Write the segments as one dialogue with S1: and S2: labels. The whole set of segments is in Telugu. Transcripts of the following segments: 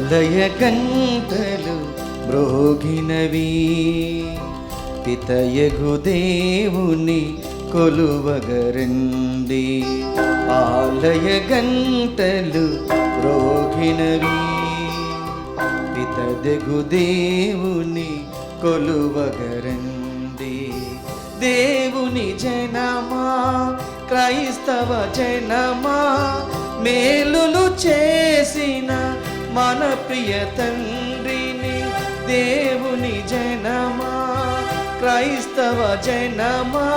S1: ఆలయ గంటలు మ్రోగినవి, పితయగు దేవుని కొలువగరండి. ఆలయ గంటలు మ్రోగినవి, పితయగు దేవుని కొలువగరండి. దేవుని జనమా, క్రైస్తవ జనమా, మేలులు చేసిన మన ప్రియ తండ్రిని. దేవుని జనమా, క్రైస్తవ జనమా,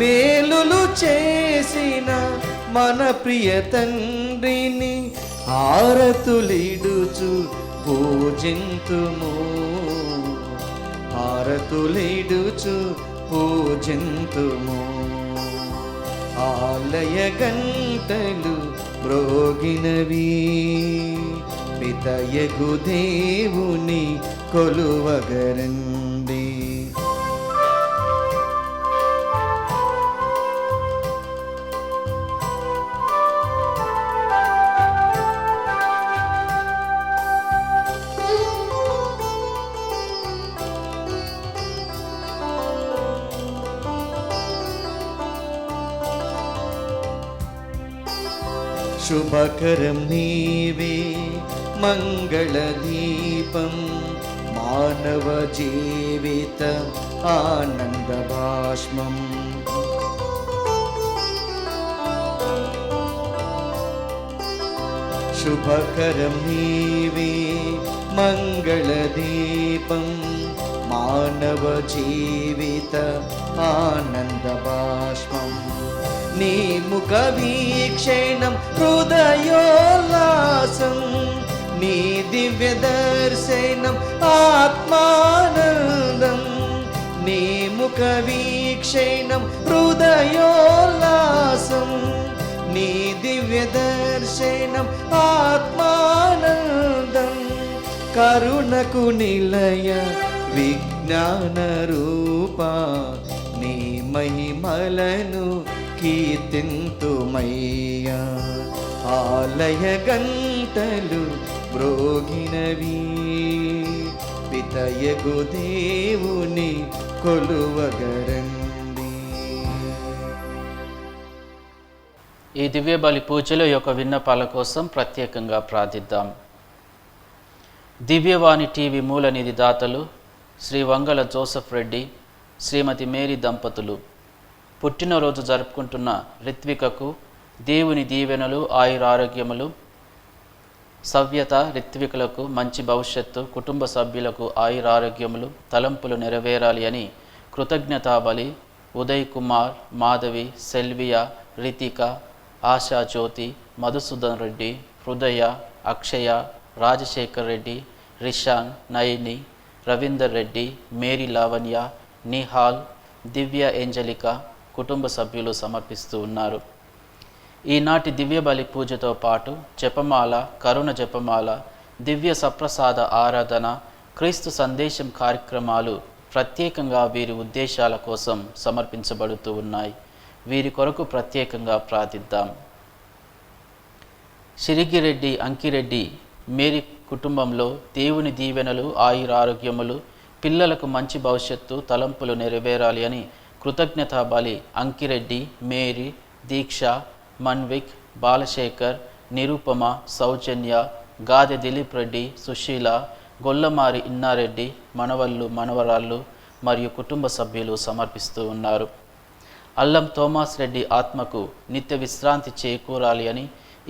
S1: మేలులు చేసిన మన ప్రియ తండ్రిని హారతులిడుచు పూజింతుము, హారతులిడుచు పూజింతుము. ఆలయ గంటలు మ్రోగినవి, పితయగు దేవుని కొలువగరండి. శుభకరం నీవే మంగళదీపం, మానవ జీవిత ఆనంద భాష్మం. శుభకరం నీవే మంగళదీపం, మానవ జీవిత ఆనంద భాష్మం. నీ ముఖ వీక్షణం హృదయోల్లాసం, నీ దివ్య దర్శనం ఆత్మానందం. నీ ముఖ వీక్షణం హృదయోల్లాసం, నీ దివ్య దర్శనం ఆత్మానందం. కరుణకు నిలయ విజ్ఞాన రూప, నీ మహిమలను కీర్తింతుమయ్యా. ఆలయ గంటలు మ్రోగినవి, పితయగు దేవుని కొలువగరండి.
S2: ఈ దివ్య బలి పూజలో యొక్క విన్నపాల కోసం ప్రత్యేకంగా ప్రార్థిద్దాం. దివ్యవాణి టీవీ మూల నిధి దాతలు శ్రీ వంగల జోసెఫ్ రెడ్డి, శ్రీమతి మేరీ దంపతులు పుట్టినరోజు జరుపుకుంటున్న రిత్వికకు దేవుని దీవెనలు, ఆయురారోగ్యములు, సవ్యత, రిత్వికులకు మంచి భవిష్యత్తు, కుటుంబ సభ్యులకు ఆయురారోగ్యములు, తలంపులు నెరవేరాలి అని కృతజ్ఞతాబలి ఉదయ్ కుమార్, మాధవి, సెల్వియా, రితిక, ఆశా జ్యోతి, మధుసూదన్ రెడ్డి, హృదయ, అక్షయ, రాజశేఖర్ రెడ్డి, రిషాన్, నయని, రవీందర్ రెడ్డి, మేరీ లావణ్య, నిహాల్, దివ్య ఏంజలిక కుటుంబ సభ్యులు సమర్పిస్తూ ఉన్నారు. ఈనాటి దివ్య బలి పూజతో పాటు జపమాల, కరుణ జపమాల, దివ్య సప్రసాద ఆరాధన, క్రీస్తు సందేశం కార్యక్రమాలు ప్రత్యేకంగా వీరి ఉద్దేశాల కోసం సమర్పించబడుతూ ఉన్నాయి. వీరి కొరకు ప్రత్యేకంగా ప్రార్థిద్దాం. సిరిగిరెడ్డి అంకిరెడ్డి మేరీ కుటుంబంలో దేవుని దీవెనలు, ఆయురారోగ్యములు, పిల్లలకు మంచి భవిష్యత్తు, తలంపులు నెరవేరాలి అని కృతజ్ఞతా బలి అంకిరెడ్డి, మేరీ, దీక్ష, మన్విక్, బాలశేఖర్, నిరూపమ, సౌజన్య, గాదె దిలీప్ రెడ్డి, సుశీల, గొల్లమారి ఇన్నారెడ్డి, మనవళ్ళు, మనవరాళ్ళు మరియు కుటుంబ సభ్యులు సమర్పిస్తూ ఉన్నారు. అల్లం థోమాస్ రెడ్డి ఆత్మకు నిత్య విశ్రాంతి చేకూరాలి అని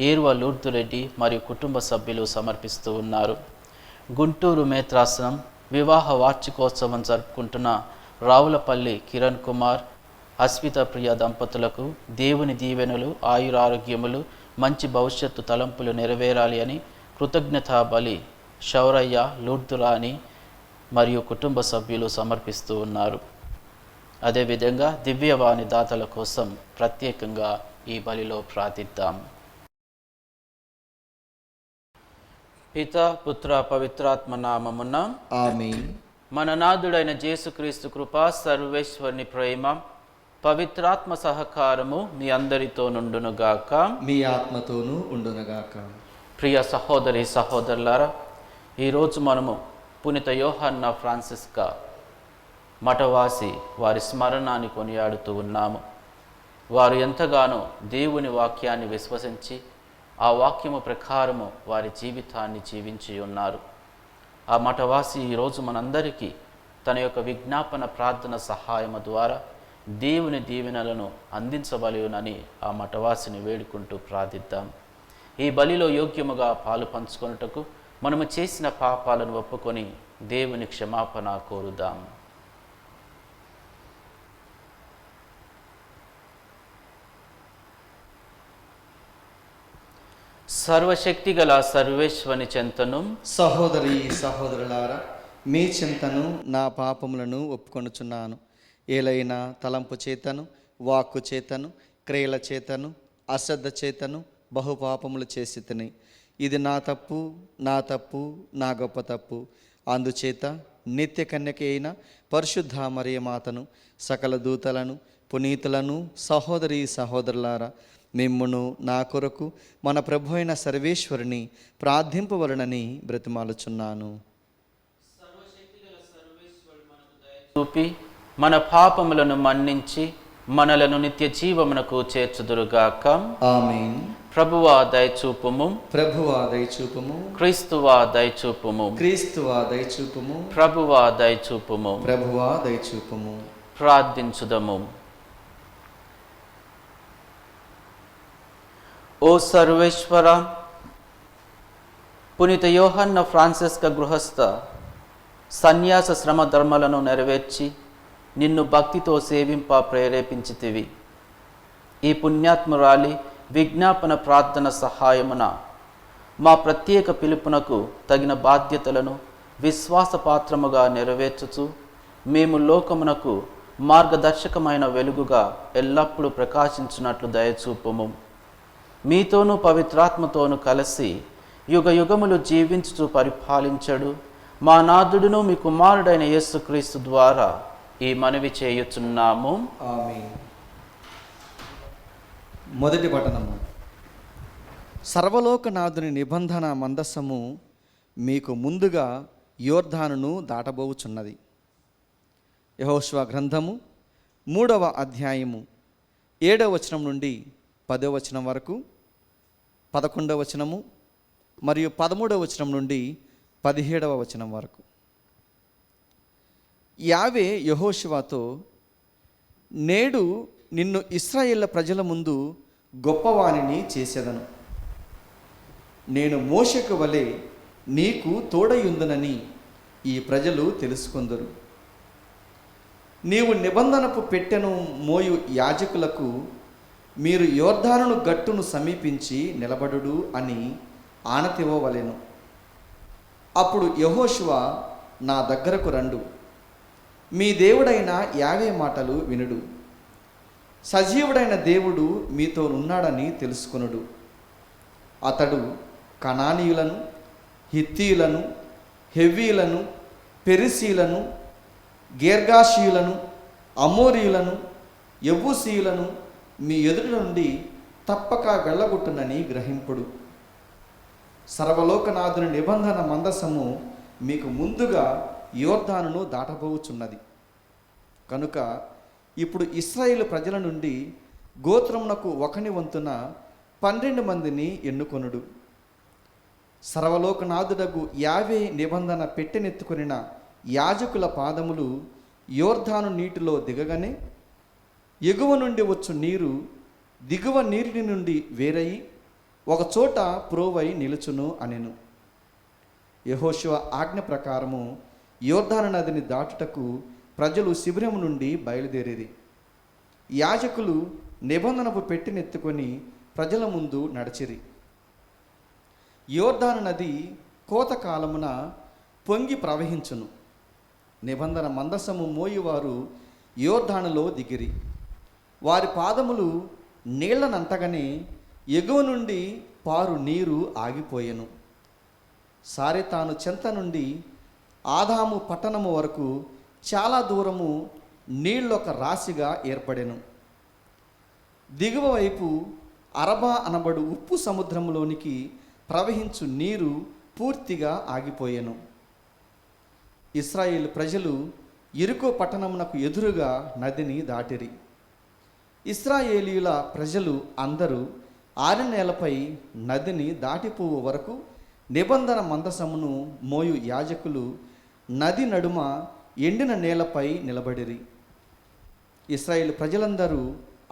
S2: ఏరువ లూర్దురెడ్డి మరియు కుటుంబ సభ్యులు సమర్పిస్తూ ఉన్నారు. గుంటూరు మేత్రాసనం వివాహ వార్షికోత్సవం జరుపుకుంటున్న రావులపల్లి కిరణ్ కుమార్, అస్మిత ప్రియ దంపతులకు దేవుని దీవెనలు, ఆయురారోగ్యములు, మంచి భవిష్యత్తు, తలంపులు నెరవేరాలి అని కృతజ్ఞతా బలి శౌరయ్య, లూర్దురాణి మరియు కుటుంబ సభ్యులు సమర్పిస్తూ ఉన్నారు. అదేవిధంగా దివ్యవాణి దాతల కోసం ప్రత్యేకంగా ఈ బలిలో ప్రార్థిద్దాం. పిత, పుత్ర, పవిత్రాత్మ నామమున
S1: ఆమేన్.
S2: మన నాథుడైన యేసుక్రీస్తు కృప, సర్వేశ్వరుని ప్రేమ, పవిత్రాత్మ సహకారము మీ అందరితో నుండునుగాక,
S1: మీ ఆత్మతోనూ ఉండునుగాక.
S2: ప్రియ సహోదరి సహోదరులారా, ఈరోజు మనము పునీత యోహన్న ఫ్రాన్సిస్కా మఠవాసి వారి స్మరణాన్ని కొనియాడుతూ ఉన్నాము. వారు ఎంతగానో దేవుని వాక్యాన్ని విశ్వసించి ఆ వాక్యము ప్రకారము వారి జీవితాన్ని జీవించి ఉన్నారు. ఆ మఠవాసి ఈరోజు మనందరికీ తన యొక్క విజ్ఞాపన ప్రార్థన సహాయము ద్వారా దేవుని దీవెనలను అందించవలెనని ఆ మఠవాసిని వేడుకుంటూ ప్రార్థిద్దాం. ఈ బలిలో యోగ్యముగా పాలు పంచుకొనుటకు మనము చేసిన పాపాలను ఒప్పుకొని దేవుని క్షమాపణ కోరుదాం. సర్వశక్తిగల సర్వేశ్వని చెంతను
S1: సహోదరి సహోదరులారా, మీ చింతను నా పాపములను ఒప్పుకొనుచున్నాను. ఏలైనా తలంపు చేతను, వాక్కు చేతను, క్రియల చేతను, అశ్రద్ధ చేతను బహుపాపములు చేసి తిని. ఇది నా తప్పు, నా గొప్ప తప్పు. అందుచేత నిత్య కన్యక అయిన పరిశుద్ధ మరియమాతను, సకల దూతలను, పునీతులను, సహోదరి సహోదరులారా, మిమ్మును నా కొరకు మన ప్రభు అయిన సర్వేశ్వరుని ప్రార్థింపవలనని బ్రతిమాలుచున్నాను.
S2: చూపి మన పాపములను మన్నించి మనలను నిత్య జీవమునకు చేర్చుదురుగాక.
S1: ఆమేన్.
S2: ప్రభువా దయచూపుము,
S1: ప్రభువా దయచూపుము,
S2: క్రీస్తువా దయచూపుము,
S1: క్రీస్తువా దయచూపుము,
S2: ప్రభువా దయచూపుము.
S1: ప్రభువా దయచూపుము.
S2: ప్రార్థించుదము. ఓ సర్వేశ్వర, పునీత యోహన్న ఫ్రాన్సిస్కా గృహస్థ సన్యాస శ్రమ ధర్మలను నెరవేర్చి నిన్ను భక్తితో సేవింప ప్రేరేపించితివి. ఈ పుణ్యాత్మురాలి విజ్ఞాపన ప్రార్థన సహాయమున మా ప్రత్యేక పిలుపునకు తగిన బాధ్యతలను విశ్వాసపాత్రముగా నెరవేర్చుచు మేము లోకమునకు మార్గదర్శకమైన వెలుగుగా ఎల్లప్పుడూ ప్రకాశించున్నట్లు దయచూపుము. మీతోనూ పవిత్రాత్మతోనూ కలిసి యుగ యుగములు జీవించుచు పరిపాలించడు మా నాథుడును మీ కుమారుడైన యేసుక్రీస్తు ద్వారా ఈ మనవి చేయుచున్నాము.
S1: ఆమేన్. మొదటి పఠనము. సర్వలోకనాథుని నిబంధన మందస్సము మీకు ముందుగా యోర్దానును దాటబోవుచున్నది. యెహోషువ గ్రంథము 3వ అధ్యాయము 7వ వచనం నుండి 10వ వచనం వరకు, 11వ వచనము మరియు 13వ వచనం నుండి 17వ వచనం వరకు. యావే యెహోషువతో, నేడు నిన్ను ఇశ్రాయేళ్ల ప్రజల ముందు గొప్పవానిని చేసేదను. నేను మోషకు వలె నీకు తోడయుందునని ఈ ప్రజలు తెలుసుకొందురు. నీవు నిబంధనపు పెట్టెను మోయు యాజకులకు, మీరు యోర్దానును గట్టును సమీపించి నిలబడుడు అని ఆనతివ్వవలెను. అప్పుడు యెహోషువ, నా దగ్గరకు రండు, మీ దేవుడైన యావే మాటలు వినుడు. సజీవుడైన దేవుడు మీతో ఉన్నాడని తెలుసుకొనుడు. అతడు కనానీయులను, హిత్తీయులను, హెవ్వీలను, పెరిసీలను, గేర్గాషీయులను, అమోరీయులను, యెబూసీయులను మీ ఎదుటి నుండి తప్పక వెళ్ళగొట్టునని గ్రహింపుడు. సర్వలోకనాథుని నిబంధన మందసము మీకు ముందుగా యోర్దానును దాటబోచున్నది. కనుక ఇప్పుడు ఇశ్రాయేలు ప్రజల నుండి గోత్రమునకు ఒకని వంతున 12 మందిని ఎన్నుకొనుడు. సర్వలోకనాథుడగు యావే నిబంధన పెట్టెనెత్తుకొనిన యాజకుల పాదములు యోర్దాను నీటిలో దిగగానే ఎగువ నుండి వచ్చు నీరు దిగువ నీటి నుండి వేరయి ఒకచోట ప్రోవై నిలుచును అనెను. యెహోషువ ఆజ్ఞ ప్రకారము యోర్దాను నదిని దాటుటకు ప్రజలు శిబిరము నుండి బయలుదేరిరి. యాజకులు నిబంధనపు పెట్టెనెత్తుకొని ప్రజల ముందు నడిచిరి. యోర్దాను నది కోతకాలమున పొంగి ప్రవహించును. నిబంధన మందసము మోయువారు యోర్దానులో దిగిరి. వారి పాదములు నీళ్లనంటగానే ఎగువ నుండి పారు నీరు ఆగిపోయెను. సారెతాను చెంత నుండి ఆదాము పట్టణము వరకు చాలా దూరము నీళ్ళొక రాశిగా ఏర్పడెను. దిగువ వైపు అరబా అనబడు ఉప్పు సముద్రంలోనికి ప్రవహించు నీరు పూర్తిగా ఆగిపోయెను. ఇశ్రాయేలు ప్రజలు యెరికో పట్టణమునకు ఎదురుగా నదిని దాటిరి. ఇశ్రాయేలీయుల ప్రజలు అందరూ ఆరిన నేలపై నదిని దాటిపోవు వరకు నిబంధన మందసమును మోయు యాజకులు నది నడుమ ఎండిన నేలపై నిలబడిరి. ఇశ్రాయేలు ప్రజలందరూ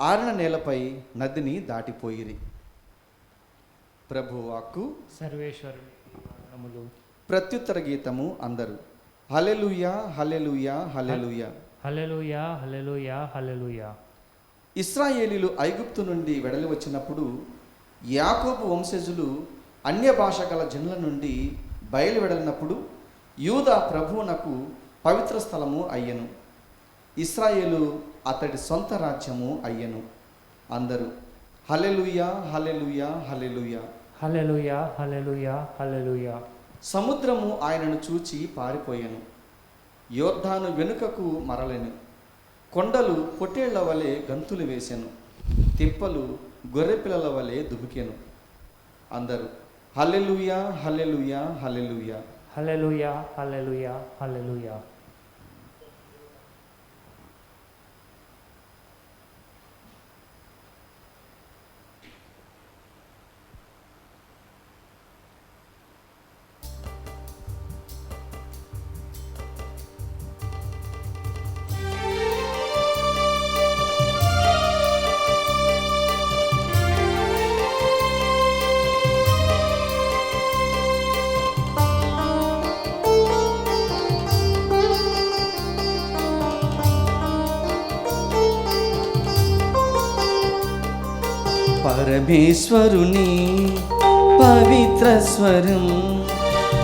S1: ఆరిన నేలపై నదిని దాటిపోయిరి. ప్రభువాక్కు.
S3: సర్వేశ్వరుని వందనములు.
S1: ప్రత్యుత్తర గీతము అందరూ హల్లెలూయా హల్లెలూయా హల్లెలూయా.
S3: హల్లెలూయా హల్లెలూయా హల్లెలూయా.
S1: ఇశ్రాయేలీలు ఐగుప్తు నుండి వెడలి వచ్చినప్పుడు యాకోబు వంశజులు అన్య భాష గల జనుల నుండి బయలువెడలినప్పుడు యూదా ప్రభువునకు పవిత్ర స్థలము అయ్యెను. ఇశ్రాయేలు అతడి సొంత రాజ్యము అయ్యెను. అందరూ హల్లెలూయా హల్లెలూయా హల్లెలూయా.
S3: హల్లెలూయా హల్లెలూయా హల్లెలూయా.
S1: సముద్రము ఆయనను చూచి పారిపోయెను. యోర్దాను వెనుకకు మరలెను. కొండలు పొట్టేళ్ల వలె గంతులు వేసెను. తిప్పలు గొర్రెపిల్లల వలె దుమికెను. అందరూ హల్లెలూయా హల్లెలూయా హల్లెలూయా.
S3: హల్లెలూయా హల్లెలూయా హల్లెలూయా.
S1: పరమేశ్వరుని పవిత్ర స్వరం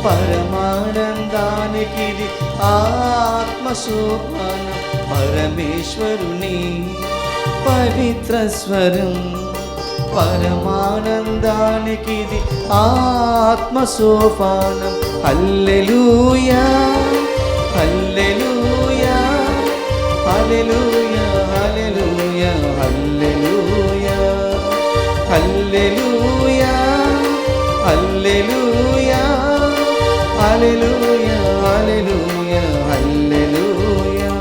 S1: పరమానందానికిది ఆత్మశోభనం. పరమేశ్వరుని పవిత్ర స్వరం పరమానందానికిది ఆత్మశోభనం. హల్లెలూయా హల్లెలూయా హల్లెలూయా హల్లెలూయా హల్లెలూయా హల్లెలూయా హల్లెలూయా హల్లెలూయా హల్లెలూయా హల్లెలూయా.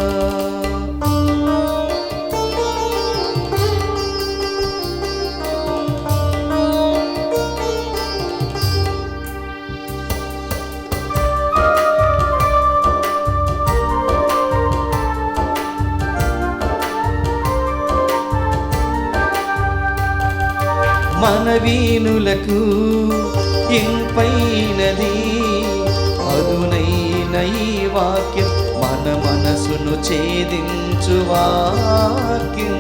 S1: మన వీణులకు ఇంపైనది అదునైన ఈ వాక్యం, మన మనసును ఛేదించు వాక్యం.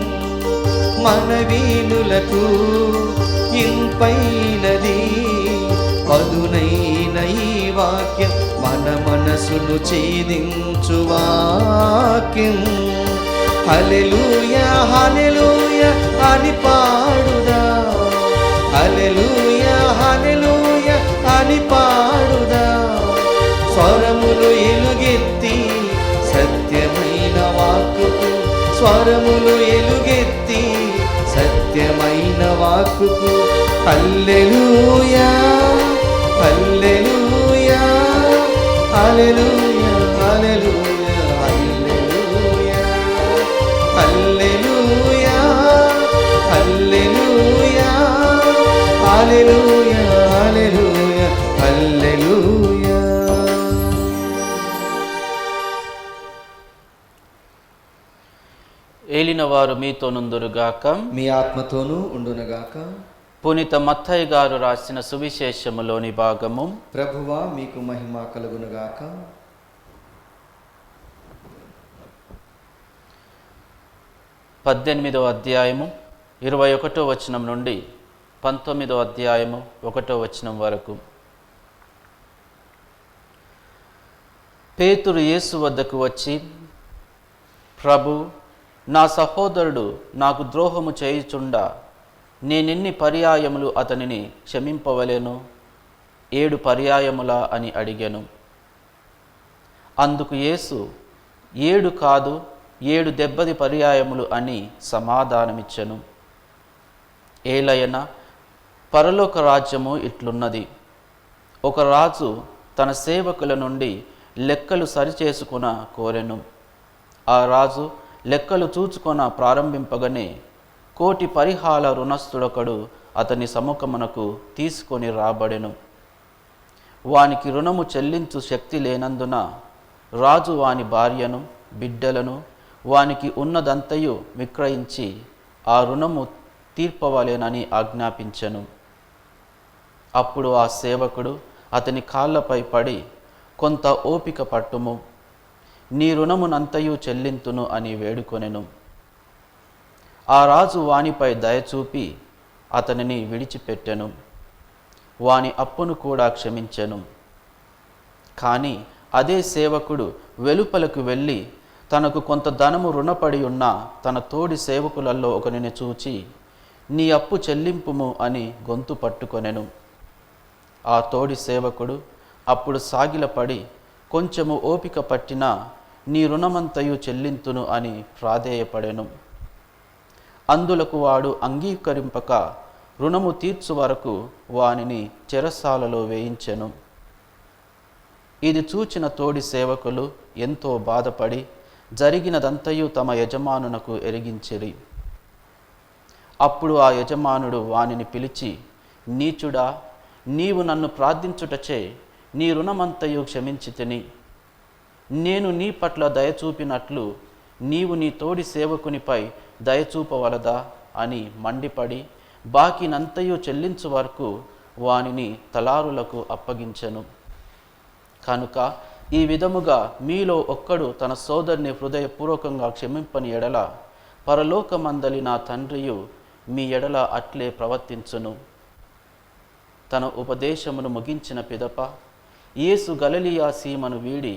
S1: మన వీణులకు ఇంపైనది అదునైన ఈ వాక్యం, మన మనసును ఛేదించు వాక్యం. హల్లెలూయా హల్లెలూయా అని పాడుదా, హల్లెలూయా హల్లెలూయా అని పాడుదా. స్వరములు ఎలుగెత్తి సత్యమైన వాక్కుకు, స్వరములు ఎలుగెత్తి సత్యమైన వాక్కుకు. హల్లెలూయా హల్లెలూయా హల్లెలూయా హల్లెలూయా హల్లెలూయా హల్లెలూయా హల్లెలూయా హల్లెలూయా హల్లెలూయా.
S2: ఏలినవారు మీతో నుందురుగాక,
S1: మీ ఆత్మతోనూ ఉండునుగాక.
S2: పునీత మత్తయి గారు రాసిన సువిశేషములోని భాగము.
S1: ప్రభువా మీకు మహిమ కలుగునుగాక.
S2: 18వ అధ్యాయము 21వ వచనం నుండి 19వ అధ్యాయము 1వ వచనం వరకు. పేతురు యేసు వద్దకు వచ్చి, ప్రభు, నా సహోదరుడు నాకు ద్రోహము చేయుచుండా నేనెన్ని పర్యాయములు అతనిని క్షమింపవలెను? 7 పర్యాయములా అని అడిగాను. అందుకు యేసు 7 కాదు 7 పర్యాయములు అని సమాధానమిచ్చెను. ఏలయన పరలోక రాజ్యము ఇట్లున్నది. ఒక రాజు తన సేవకుల నుండి లెక్కలు సరిచేసుకున కోరెను. ఆ రాజు లెక్కలు చూచుకొన ప్రారంభింపగానే 1,000,000 పరిహాల రుణస్థుడొకడు అతని సముఖమునకు తీసుకొని రాబడెను. వానికి రుణము చెల్లించు శక్తి లేనందున రాజు వాని భార్యను బిడ్డలను వానికి ఉన్నదంతయు విక్రయించి ఆ రుణము తీర్పవలెనని ఆజ్ఞాపించెను. అప్పుడు ఆ సేవకుడు అతని కాళ్ళపై పడి, కొంత ఓపిక పట్టుము, నీ రుణమునంతయు చెల్లింతును అని వేడుకొనెను. ఆ రాజు వానిపై దయచూపి అతనిని విడిచిపెట్టెను, వాని అప్పును కూడా క్షమించెను. కానీ అదే సేవకుడు వెలుపలకు వెళ్ళి తనకు కొంత ధనము రుణపడి ఉన్న తన తోడి సేవకులలో ఒకరిని చూచి, నీ అప్పు చెల్లింపుము అని గొంతు పట్టుకొనెను. ఆ తోడి సేవకుడు అప్పుడు సాగిలపడి, కొంచెము ఓపిక పట్టినా నీ రుణమంతయు చెల్లింతును అని ప్రాధేయపడెను. అందులకు వాడు అంగీకరింపక రుణము తీర్చు వరకు వానిని చెరసాలలో వేయించెను. ఇది చూచిన తోడి సేవకులు ఎంతో బాధపడి జరిగినదంతయు తమ యజమానునకు ఎరిగించిరి. అప్పుడు ఆ యజమానుడు వానిని పిలిచి, నీచుడా, నీవు నన్ను ప్రార్థించుటచే నీ రుణమంతయు క్షమించితిని. నేను నీ పట్ల దయచూపినట్లు నీవు నీ తోడి సేవకునిపై దయచూపవలదా అని మండిపడి బాకీనంతయు చెల్లించు వరకు వానిని తలారులకు అప్పగించెను. కనుక ఈ విధముగా మీలో ఒక్కడు తన సోదరుని హృదయపూర్వకంగా క్షమింపని ఎడల పరలోకమందలి నా తండ్రియు మీ ఎడల అట్లే ప్రవర్తించును. తన ఉపదేశమును ముగించిన పిదప యేసు గలిలయ సీమను వీడి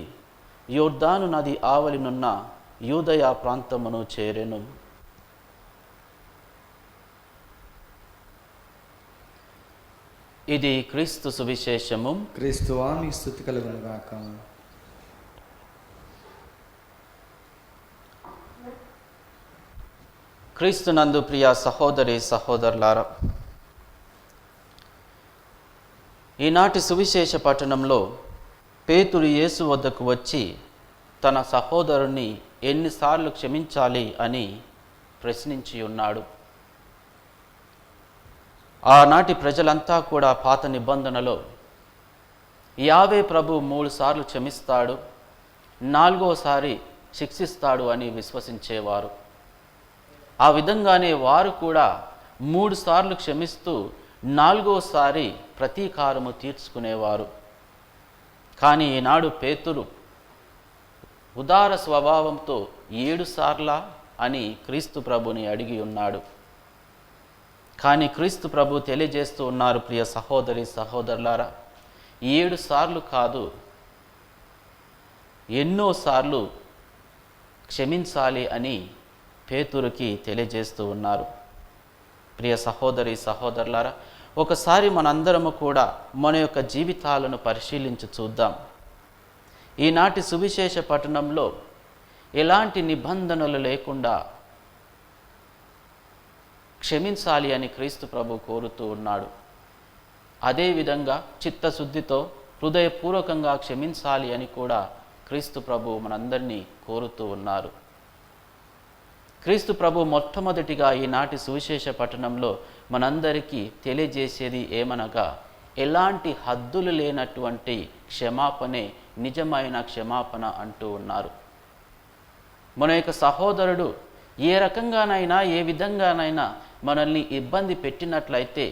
S2: యొర్దాను నది ఆవలినున్న యూదయ ప్రాంతమును చేరెను. ఇది క్రీస్తు సువిశేషము.
S1: క్రీస్తువా మీ స్తుతి కలుగును గాక.
S2: క్రీస్తునందు ప్రియ సహోదరి సహోదరులారా, ఈనాటి సువిశేష పట్టణంలో పేతురు యేసు వద్దకు వచ్చి తన సహోదరుని ఎన్నిసార్లు క్షమించాలి అని ప్రశ్నించి ఉన్నాడు. ఆనాటి ప్రజలంతా కూడా పాత నిబంధనలో యావే ప్రభు 3 సార్లు క్షమిస్తాడు, 4వసారి శిక్షిస్తాడు అని విశ్వసించేవారు. ఆ విధంగానే వారు కూడా 3 సార్లు క్షమిస్తూ 4వసారి ప్రతీకారము తీర్చుకునేవారు. కానీ ఈనాడు పేతురు ఉదార స్వభావంతో 7 సార్లా అని క్రీస్తు ప్రభుని అడిగి ఉన్నాడు. కానీ క్రీస్తు ప్రభు తెలియజేస్తూ ఉన్నారు, ప్రియ సహోదరి సహోదరులారా, 7 సార్లు కాదు, ఎన్నోసార్లు క్షమించాలి అని పేతురుకి తెలియజేస్తూ ఉన్నారు. ప్రియ సహోదరి సహోదరులారా, ఒకసారి మనందరము కూడా మన యొక్క జీవితాలను పరిశీలించి చూద్దాం. ఈనాటి సువిశేష పట్టణంలో ఎలాంటి నిబంధనలు లేకుండా క్షమించాలి అని క్రీస్తు ప్రభు కోరుతూ ఉన్నాడు. అదేవిధంగా చిత్తశుద్ధితో హృదయపూర్వకంగా క్షమించాలి అని కూడా క్రీస్తు ప్రభు మనందరినీ కోరుతూ ఉన్నారు. క్రీస్తు ప్రభు మొట్టమొదటిగా ఈనాటి సువిశేష పట్టణంలో మనందరికీ తెలియజేసేది ఏమనగా, ఎలాంటి హద్దులు లేనటువంటి క్షమాపణే నిజమైన క్షమాపణ అంటూ ఉన్నారు. మన యొక్క సహోదరుడు ఏ రకంగానైనా ఏ విధంగానైనా మనల్ని ఇబ్బంది పెట్టినట్లయితే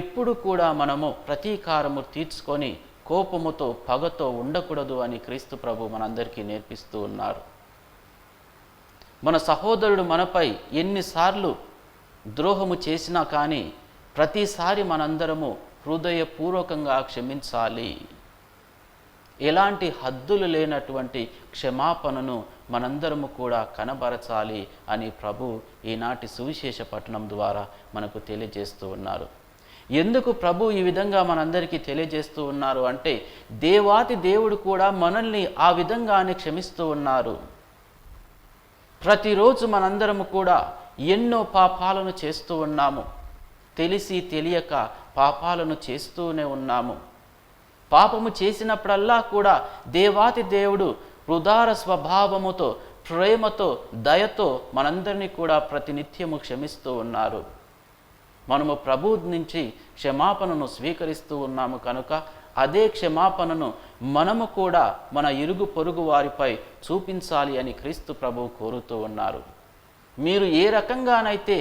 S2: ఎప్పుడు కూడా మనము ప్రతీకారము తీర్చుకొని కోపముతో పగతో ఉండకూడదు అని క్రీస్తు ప్రభు మనందరికీ నేర్పిస్తూ ఉన్నారు. మన సహోదరుడు మనపై ఎన్నిసార్లు ద్రోహము చేసినా కానీ ప్రతిసారి మనందరము హృదయపూర్వకంగా క్షమించాలి. ఎలాంటి హద్దులు లేనటువంటి క్షమాపణను మనందరము కూడా కనబరచాలి అని ప్రభు ఈనాటి సువిశేష పట్టణం ద్వారా మనకు తెలియజేస్తూ ఉన్నారు. ఎందుకు ప్రభు ఈ విధంగా మనందరికీ తెలియజేస్తూ ఉన్నారు అంటే, దేవాతి దేవుడు కూడా మనల్ని ఆ విధంగానే క్షమిస్తూ ఉన్నారు. ప్రతిరోజు మనందరము కూడా ఎన్నో పాపాలను చేస్తూ ఉన్నాము, తెలిసి తెలియక పాపాలను చేస్తూనే ఉన్నాము. పాపము చేసినప్పుడల్లా కూడా దేవాతి దేవుడు ఉదార స్వభావముతో, ప్రేమతో, దయతో మనందరినీ కూడా ప్రతినిత్యము క్షమిస్తూ ఉన్నారు. మనము ప్రభు నుంచి క్షమాపణను స్వీకరిస్తూ ఉన్నాము కనుక అదే క్షమాపణను మనము కూడా మన ఇరుగు పొరుగు వారిపై చూపించాలి అని క్రీస్తు ప్రభువు కోరుతూ ఉన్నారు. మీరు ఏ రకంగానైతే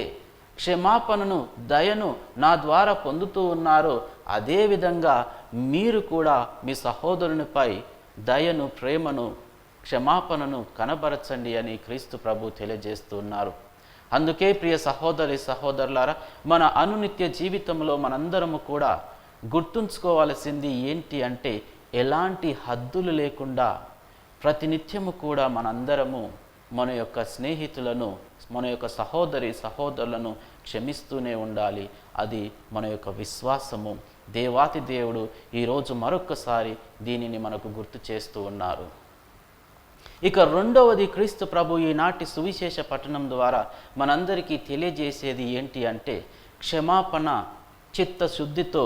S2: క్షమాపణను, దయను నా ద్వారా పొందుతూ ఉన్నారో అదేవిధంగా మీరు కూడా మీ సహోదరునిపై దయను, ప్రేమను, క్షమాపణను కనబరచండి అని క్రీస్తు ప్రభు తెలియజేస్తున్నారు. అందుకే ప్రియ సహోదరి సహోదరులారా, మన అనునిత్య జీవితంలో మనందరము కూడా గుర్తుంచుకోవాల్సింది ఏంటి అంటే, ఎలాంటి హద్దులు లేకుండా ప్రతినిత్యము కూడా మనందరము మన యొక్క స్నేహితులను, మన యొక్క సహోదరి సహోదరులను క్షమిస్తూనే ఉండాలి. అది మన యొక్క విశ్వాసము. దేవాతి దేవుడు ఈరోజు మరొక్కసారి దీనిని మనకు గుర్తు చేస్తూ ఉన్నారు. ఇక రెండవది, క్రీస్తు ప్రభు ఈనాటి సువిశేష పఠనం ద్వారా మనందరికీ తెలియజేసేది ఏంటి అంటే, క్షమాపణ చిత్తశుద్ధితో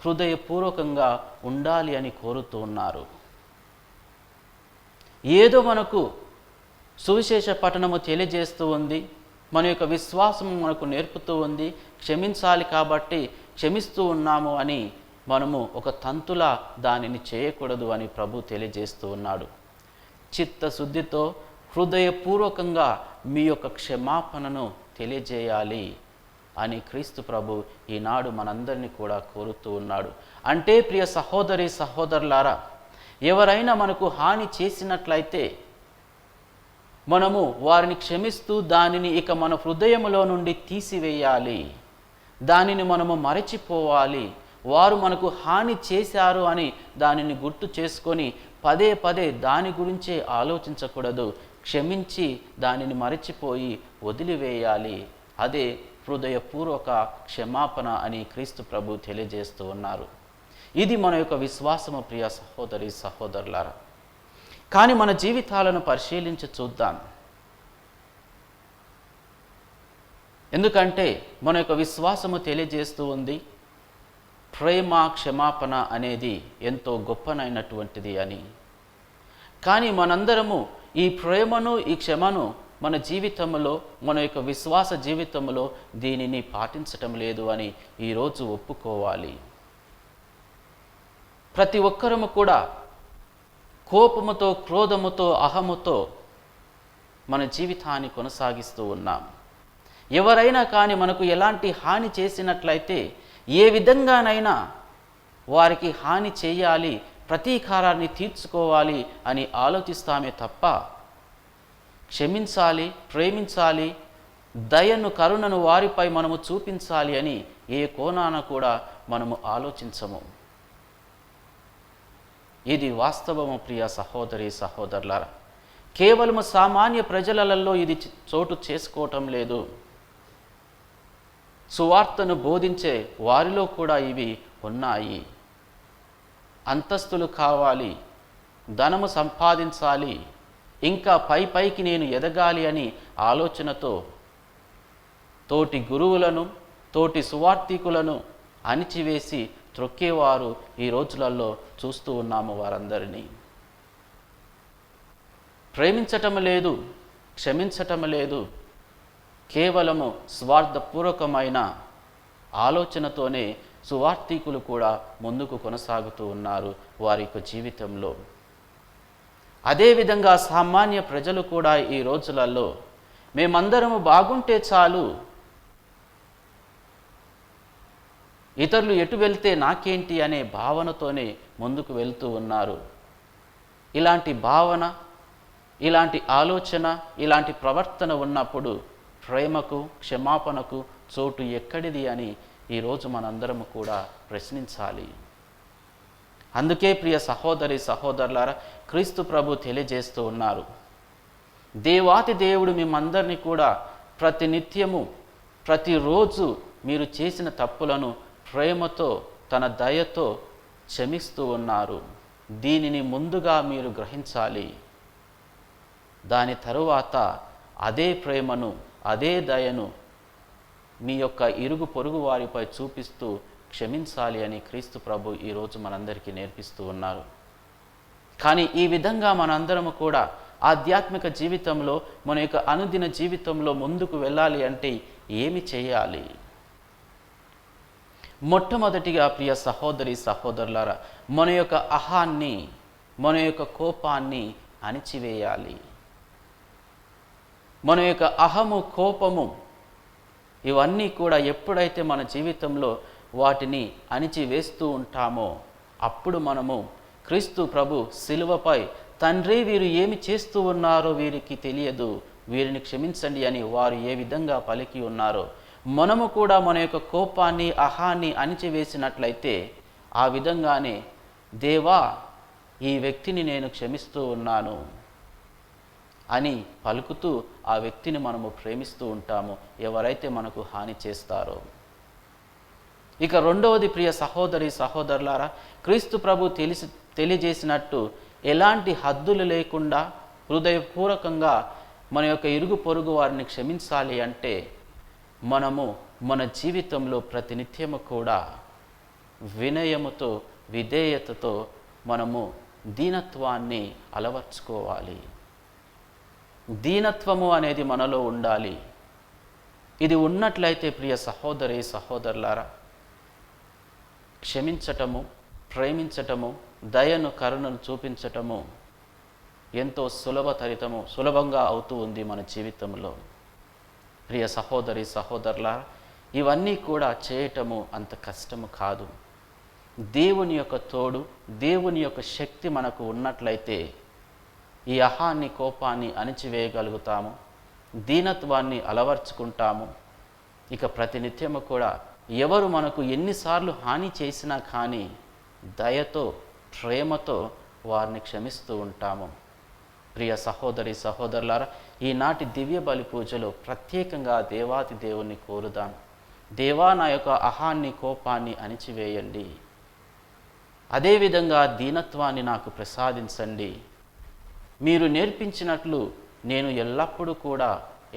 S2: హృదయపూర్వకంగా ఉండాలి అని కోరుతూ ఉన్నారు. ఏదో మనకు సువిశేష పఠనము తెలియజేస్తూ ఉంది, మన యొక్క విశ్వాసము మనకు నేర్పుతూ ఉంది, క్షమించాలి కాబట్టి క్షమిస్తూ ఉన్నాము అని మనము ఒక తంతులా దానిని చేయకూడదు అని ప్రభు తెలియజేస్తూ ఉన్నాడు. చిత్తశుద్ధితో హృదయపూర్వకంగా మీ యొక్క క్షమాపణను తెలియజేయాలి అని క్రీస్తు ప్రభు ఈనాడు మనందరినీ కూడా కోరుతూ ఉన్నాడు. అంటే ప్రియ సహోదరి సహోదరులారా, ఎవరైనా మనకు హాని చేసినట్లయితే మనము వారిని క్షమిస్తూ దానిని ఇక మన హృదయములో నుండి తీసివేయాలి. దానిని మనము మరచిపోవాలి. వారు మనకు హాని చేశారు అని దానిని గుర్తు చేసుకొని పదే పదే దాని గురించే ఆలోచించకూడదు. క్షమించి దానిని మరచిపోయి వదిలివేయాలి. అదే హృదయపూర్వక క్షమాపణ అని క్రీస్తు ప్రభు తెలియజేస్తూ ఉన్నారు. ఇది మన యొక్క విశ్వాసము ప్రియ సహోదరి సహోదరులారా. కానీ మన జీవితాలను పరిశీలించి చూద్దాం. ఎందుకంటే మన యొక్క విశ్వాసము తెలియజేస్తూ ఉంది, ప్రేమ క్షమాపణ అనేది ఎంతో గొప్పనైనటువంటిది అని. కానీ మనందరము ఈ ప్రేమను, ఈ క్షమను మన జీవితంలో, మన యొక్క విశ్వాస జీవితంలో దీనిని పాటించటం లేదు అని ఈరోజు ఒప్పుకోవాలి. ప్రతి ఒక్కరము కూడా కోపముతో, క్రోధముతో, అహముతో మన జీవితాన్ని కొనసాగిస్తూ ఉన్నాం. ఎవరైనా కానీ మనకు ఎలాంటి హాని చేసినట్లయితే ఏ విధంగానైనా వారికి హాని చేయాలి, ప్రతీకారాన్ని తీర్చుకోవాలి అని ఆలోచిస్తామే తప్ప క్షమించాలి, ప్రేమించాలి, దయను, కరుణను వారిపై మనము చూపించాలి అని ఏ కోణాన కూడా మనము ఆలోచించము. ఇది వాస్తవము ప్రియ సహోదరి సహోదరులారా. కేవలము సామాన్య ప్రజలలో ఇది చోటు చేసుకోవటం లేదు. సువార్తను బోధించే వారిలో కూడా ఇవి ఉన్నాయి. అంతస్తులు కావాలి, ధనము సంపాదించాలి, ఇంకా పైకి నేను ఎదగాలి అని ఆలోచనతో తోటి గురువులను, తోటి సువార్థికులను అణిచివేసి త్రొక్కేవారు ఈ రోజులలో చూస్తూ ఉన్నాము. వారందరినీ ప్రేమించటం లేదు, క్షమించటం లేదు. కేవలము స్వార్థపూర్వకమైన ఆలోచనతోనే సువార్థికులు కూడా ముందుకు కొనసాగుతూ ఉన్నారు వారి యొక్క జీవితంలో. అదేవిధంగా సామాన్య ప్రజలు కూడా ఈ రోజులలో మేమందరము బాగుంటే చాలు, ఇతరులు ఎటు వెళ్తే నాకేంటి అనే భావనతోనే ముందుకు వెళ్తూ ఉన్నారు. ఇలాంటి భావన, ఇలాంటి ఆలోచన, ఇలాంటి ప్రవర్తన ఉన్నప్పుడు ప్రేమకు, క్షమాపణకు చోటు ఎక్కడిది అని ఈరోజు మనందరము కూడా ప్రశ్నించాలి. అందుకే ప్రియ సహోదరి సహోదరులారా, క్రీస్తు ప్రభు తెలియజేస్తూ ఉన్నారు, దేవాతి దేవుడు మిమ్మందరినీ కూడా ప్రతినిత్యము, ప్రతిరోజు మీరు చేసిన తప్పులను ప్రేమతో, తన దయతో క్షమిస్తూ ఉన్నారు. దీనిని ముందుగా మీరు గ్రహించాలి. దాని తరువాత అదే ప్రేమను, అదే దయను మీ యొక్క ఇరుగు పొరుగు వారిపై చూపిస్తూ క్షమించాలి అని క్రీస్తు ప్రభు ఈరోజు మనందరికీ నేర్పిస్తూ ఉన్నారు. కానీ ఈ విధంగా మనందరము కూడా ఆధ్యాత్మిక జీవితంలో, మన యొక్క అనుదిన జీవితంలో ముందుకు వెళ్ళాలి అంటే ఏమి చేయాలి? మొట్టమొదటిగా ప్రియ సహోదరి సహోదరులారా, మన యొక్క అహాన్ని, మన యొక్క కోపాన్ని అణిచివేయాలి. మన యొక్క అహము, కోపము ఇవన్నీ కూడా ఎప్పుడైతే మన జీవితంలో వాటిని అణిచివేస్తూ ఉంటామో అప్పుడు మనము క్రీస్తు ప్రభు శిలువపై తండ్రి వీరు ఏమి చేస్తూ ఉన్నారో వీరికి తెలియదు, వీరిని క్షమించండి అని వారు ఏ విధంగా పలికి ఉన్నారో మనము కూడా మన యొక్క కోపాన్ని, అహాన్ని అణిచివేసినట్లయితే ఆ విధంగానే దేవా ఈ వ్యక్తిని నేను క్షమిస్తూ ఉన్నాను అని పలుకుతూ ఆ వ్యక్తిని మనము ప్రేమిస్తూ ఉంటాము, ఎవరైతే మనకు హాని చేస్తారో. ఇక రెండవది ప్రియ సహోదరి సహోదరులారా, క్రీస్తు ప్రభు తెలియజేసినట్టు ఎలాంటి హద్దులు లేకుండా హృదయపూర్వకంగా మన యొక్క ఇరుగు పొరుగు వారిని క్షమించాలి అంటే మనము మన జీవితంలో ప్రతినిత్యము కూడా వినయముతో, విధేయతతో మనము దీనత్వాన్ని అలవర్చుకోవాలి. దీనత్వము అనేది మనలో ఉండాలి. ఇది ఉన్నట్లయితే ప్రియ సహోదరి సహోదరులారా, క్షమించటము, ప్రేమించటము, దయను, కరుణను చూపించటము ఎంతో సులభంగా అవుతూ ఉంది మన జీవితంలో. ప్రియ సహోదరి సహోదరులారా, ఇవన్నీ కూడా చేయటము అంత కష్టము కాదు. దేవుని యొక్క తోడు, దేవుని యొక్క శక్తి మనకు ఉన్నట్లయితే ఈ అహాన్ని, కోపాన్ని అణిచివేయగలుగుతాము, దీనత్వాన్ని అలవర్చుకుంటాము. ఇక ప్రతినిత్యము కూడా ఎవరు మనకు ఎన్నిసార్లు హాని చేసినా కానీ దయతో, ప్రేమతో వారిని క్షమిస్తూ ఉంటాము. ప్రియ సహోదరి సహోదరులారా, ఈనాటి దివ్య బలి పూజలో ప్రత్యేకంగా దేవాతి దేవుణ్ణి కోరుదాం. దేవా నా యొక్క అహాన్ని, కోపాన్ని అణిచివేయండి, అదేవిధంగా దీనత్వాన్ని నాకు ప్రసాదించండి. మీరు నేర్పించినట్లు నేను ఎల్లప్పుడూ కూడా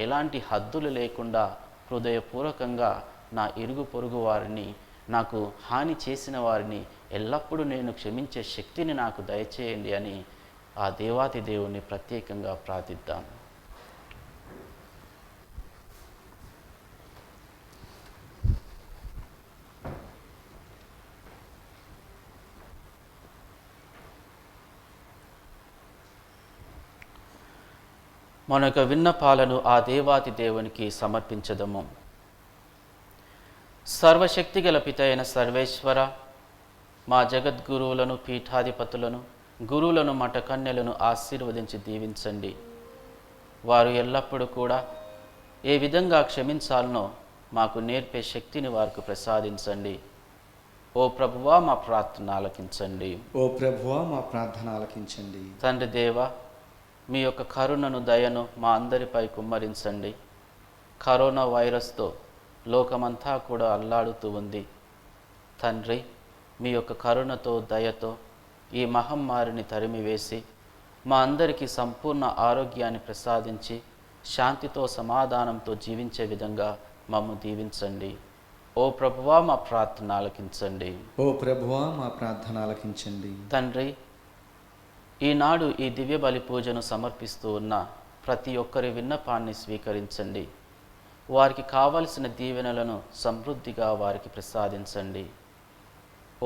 S2: ఎలాంటి హద్దులు లేకుండా హృదయపూర్వకంగా నా ఇరుగు పొరుగు వారిని, నాకు హాని చేసిన వారిని ఎల్లప్పుడూ నేను క్షమించే శక్తిని నాకు దయచేయండి అని ఆ దేవాతి దేవుణ్ణి ప్రత్యేకంగా ప్రార్థిద్దాం. మన యొక్క విన్నపాలను ఆ దేవాతి దేవునికి సమర్పించదము. సర్వశక్తిగల పిత అయిన సర్వేశ్వర, మా జగద్గురువులను, పీఠాధిపతులను, గురువులను, మఠకన్యలను ఆశీర్వదించి దీవించండి. వారు ఎల్లప్పుడూ కూడా ఏ విధంగా క్షమించాలనో మాకు నేర్పే శక్తిని వారికి ప్రసాదించండి. ఓ ప్రభువా మా ప్రార్థన ఆలకించండి.
S1: ఓ ప్రభువా మా ప్రార్థన ఆలకించండి.
S2: తండ్రి దేవ, మీ యొక్క కరుణను, దయను మా అందరిపై కుమ్మరించండి. కరోనా వైరస్తో లోకమంతా కూడా అల్లాడుతూ ఉంది. తండ్రి, మీ యొక్క కరుణతో, దయతో ఈ మహమ్మారిని తరిమివేసి మా అందరికీ సంపూర్ణ ఆరోగ్యాన్ని ప్రసాదించి శాంతితో, సమాధానంతో జీవించే విధంగా మమ్ము దీవించండి. ఓ ప్రభువా మా ప్రార్థన ఆలకించండి.
S1: ఓ ప్రభువా మా ప్రార్థన ఆలకించండి.
S2: తండ్రి, ఈనాడు ఈ దివ్య బలి పూజను సమర్పిస్తూ ఉన్న ప్రతి ఒక్కరి విన్నపాన్ని స్వీకరించండి. వారికి కావలసిన దీవెనలను సమృద్ధిగా వారికి ప్రసాదించండి.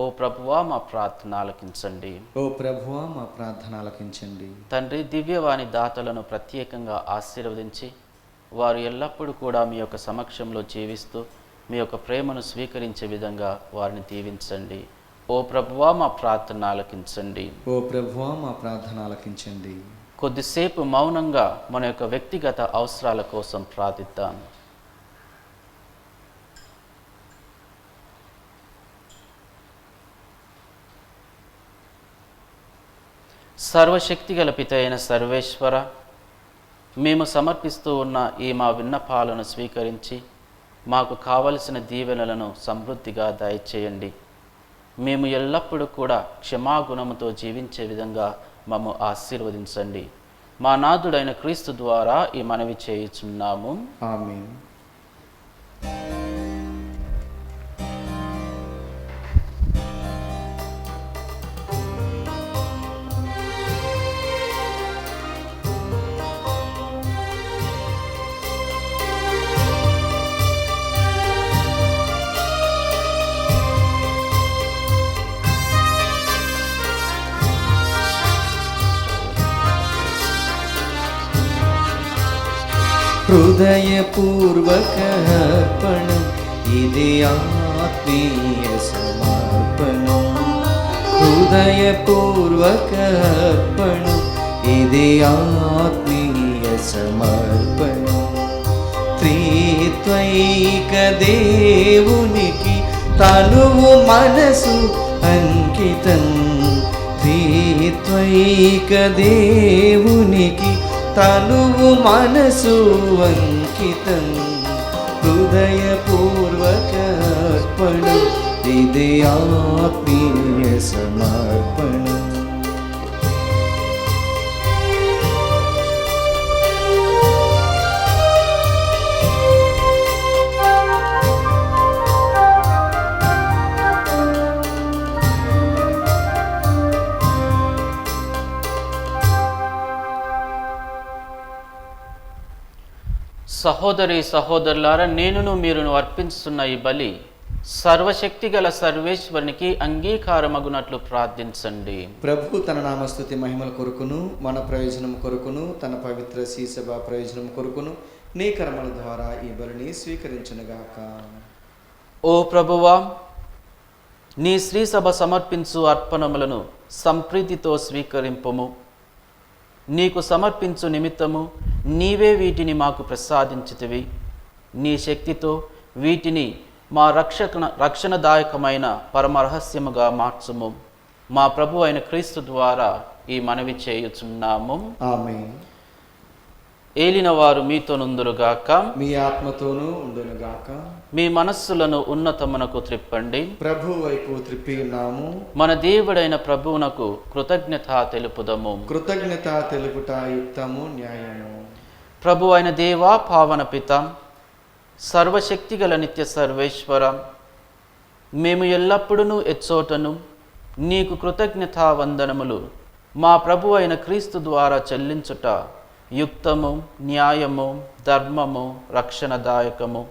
S2: ఓ ప్రభువా మా ప్రార్థన ఆలకించండి.
S1: ఓ ప్రభువా మా ప్రార్థన ఆలకించండి.
S2: తండ్రి, దివ్యవాణి దాతలను ప్రత్యేకంగా ఆశీర్వదించి వారు ఎల్లప్పుడూ కూడా మీ యొక్క సమక్షంలో జీవిస్తూ మీ యొక్క ప్రేమను స్వీకరించే విధంగా వారిని దీవించండి. ఓ ప్రభువా మా ప్రార్థన ఆలకించండి.
S1: ఓ ప్రభువా మా ప్రార్థన ఆలకించండి.
S2: కొద్దిసేపు మౌనంగా మన యొక్క వ్యక్తిగత అవసరాల కోసం ప్రార్థిద్దాం. సర్వశక్తిగల పిత అయిన సర్వేశ్వర, మేము సమర్పిస్తూ ఉన్న ఈ మా విన్నపాలను స్వీకరించి మాకు కావలసిన దీవెనలను సమృద్ధిగా దయచేయండి. మేము ఎల్లప్పుడూ కూడా క్షమాగుణముతో జీవించే విధంగా మమ్ము ఆశీర్వదించండి. మా నాథుడైన క్రీస్తు ద్వారా ఈ మనవి చేయుచున్నాము.
S1: ఆమేన్. హృదయపూర్వక అర్పణం ఇది ఆత్మీయ సమర్పణం. హృదయపూర్వక అర్పణం ఇది ఆత్మీయ సమర్పణం. త్రిత్వైక దేవునికి తనువు మనసు అంకితం. త్రిత్వైక దేవునికి తనువు మనసు అంకితం. హృదయపూర్వక అర్పణం ఇది ఆత్మీయ సమర్పణం.
S2: సహోదరి సహోదరులారా, నేనును మీరును అర్పించుతున్న ఈ బలి సర్వశక్తి గల సర్వేశ్వరునికి అంగీకారమగునట్లు ప్రార్థించండి.
S1: ప్రభు తన నామస్తుతి మహిమల కొరకును మన ప్రయోజనం కొరకును తన పవిత్ర శ్రీసభ ప్రయోజనం కొరకును నీ కర్మల ద్వారా ఈ బలిని స్వీకరించునుగాక.
S2: ఓ ప్రభువా, నీ శ్రీసభ సమర్పించు అర్పణములను సంప్రీతితో స్వీకరింపుము. నీకు సమర్పించు నిమిత్తము నీవే వీటిని మాకు ప్రసాదించితివి. నీ శక్తితో వీటిని మా రక్షణదాయకమైన పరమరహస్యముగా మార్చుము. మా ప్రభు అయిన క్రీస్తు ద్వారా ఈ మనవి చేయుచున్నాము.
S1: ఆమేన్.
S2: ఏలిన వారు మీతో నుందురుగాక,
S1: మీ ఆత్మతోనూ ఉండునుగాక.
S2: మీ మనస్సులను ఉన్నతమునకు త్రిప్పండి.
S1: ప్రభు వైపు త్రిప్పి ఉన్నాము.
S2: మన దేవుడైన ప్రభువునకు కృతజ్ఞత తెలుపుదము.
S1: కృతజ్ఞత తెలుపుట యుక్తము, న్యాయము.
S2: ప్రభు అయిన దేవా, పావన పిత, సర్వశక్తిగల నిత్య సర్వేశ్వర, మేము ఎల్లప్పుడూ ఎచ్చోటను నీకు కృతజ్ఞతా వందనములు మా ప్రభు అయిన క్రీస్తు ద్వారా చెల్లించుట యుక్తము, న్యాయము, ధర్మము, రక్షణదాయకము.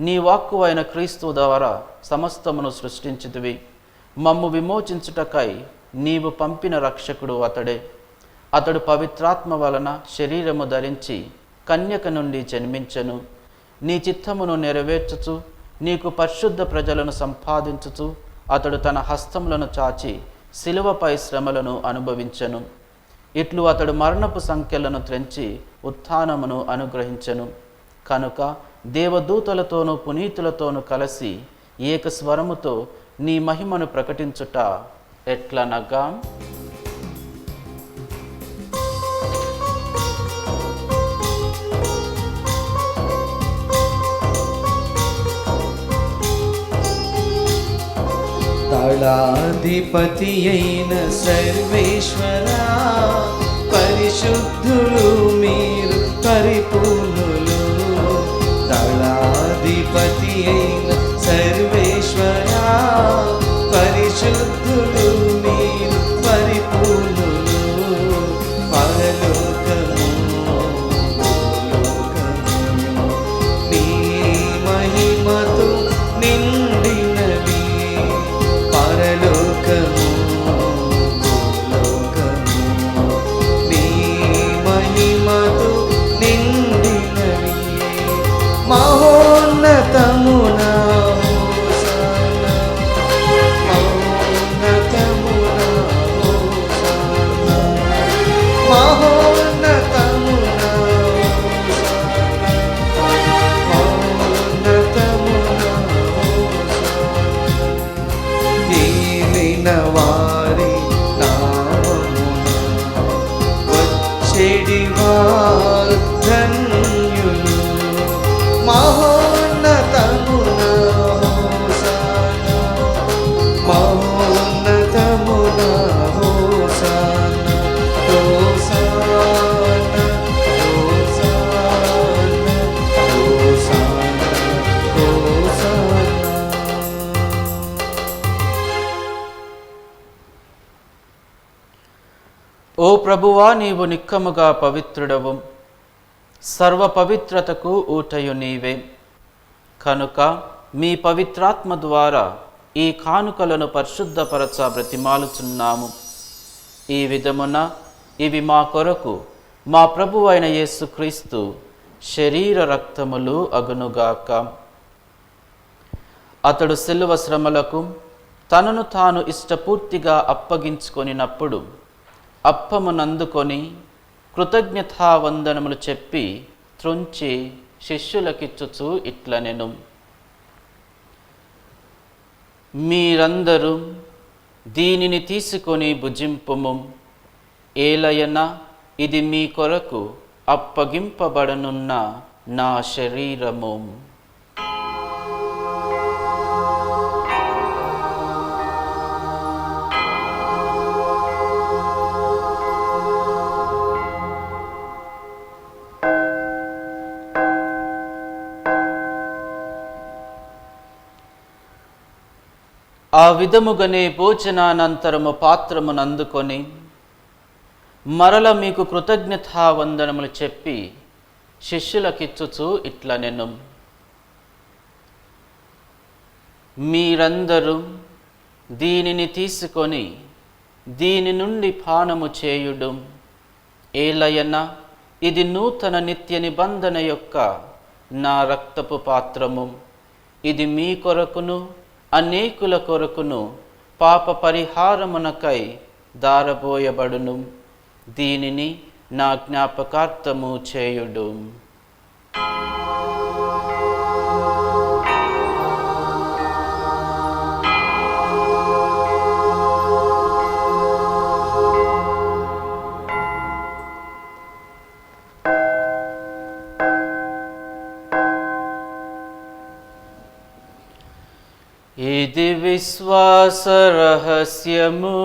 S2: నీ వాక్కు అయిన క్రీస్తు ద్వారా సమస్తమును సృష్టించితివి. మమ్ము విమోచించుటకై నీవు పంపిన రక్షకుడు అతడే. అతడు పవిత్రాత్మ వలన శరీరము ధరించి కన్యక నుండి జన్మించెను. నీ చిత్తమును నెరవేర్చుచు నీకు పరిశుద్ధ ప్రజలను సంపాదించుచు అతడు తన హస్తములను చాచి శిలువపై శ్రమలను అనుభవించెను. ఇట్లు అతడు మరణపు సంఖ్యలను త్రెంచి ఉత్థానమును అనుగ్రహించెను. కనుక దేవదూతలతోనూ పునీతులతోనూ కలిసి ఏకస్వరముతో నీ మహిమను ప్రకటించుట ఎట్లనగా,
S1: దళాధిపతి అయిన సర్వేశ్వరా, పరిశుద్ధులు మీరు పరిపూర్ణులు. దళాధిపతి అయిన సర్వేశ్వరా, పరిశుద్ధులు మీరు పరిపూర్ణులు. పరలోకము భూలోకము నీ మహిమతో నిండినవి. పరలోకము భూలోకము నీ మహిమతో నిండినవి. మహోన్నతమున హోసన్నా, మహోన్నతమున హోసన్నా, మహోన్నతమున హోసన్నా, మహోన్నతమున హోసన్నా. ఏలిన వారి నామమున వచ్చెడి వారు ధన్యులు. మహోన్నతమున హోసన్నా, మహోన్నతమున హోసన్నా, హోసన్నా, హోసన్నా, హోసన్నా, హోసన్నా.
S2: ఓ ప్రభువా, నీవు నిక్కముగా పవిత్రుడవు, సర్వ పవిత్రతకు ఊటయు నీవే. కనుక మీ పవిత్రాత్మ ద్వారా ఈ కానుకలను పరిశుద్ధపరచ బ్రతిమాలుచున్నాము. ఈ విధమున ఇవి మా కొరకు మా ప్రభువైన యేసుక్రీస్తు శరీర రక్తములు అగునుగాక. అతడు శిలువ శ్రమలకు తనను తాను ఇష్టపూర్తిగా అప్పగించుకొనినప్పుడు అప్పమునందుకొని కృతజ్ఞతావందనములు చెప్పి త్రుంచి శిష్యులకిచ్చుచు ఇట్లనెను: మీరందరూ దీనిని తీసుకొని భుజింపుము, ఏలయన ఇది మీ కొరకు అప్పగింపబడనున్న నా శరీరము. ఆ విధముగానే భోజనానంతరము పాత్రమునందుకొని మరల మీకు కృతజ్ఞతావందనములు చెప్పి శిష్యులకిచ్చుచు ఇట్లనెను: మీరందరూ దీనిని తీసుకొని దీని నుండి పానము చేయుడు, ఏలయన ఇది నూతన నిత్య నిబంధన యొక్క నా రక్తపు పాత్రము. ఇది మీ కొరకును అనేకుల కొరకును పాప పరిహారమునకై దారబోయబడును. దీనిని నా జ్ఞాపకార్థము చేయుడు. ఇది విశ్వాస రహస్యము.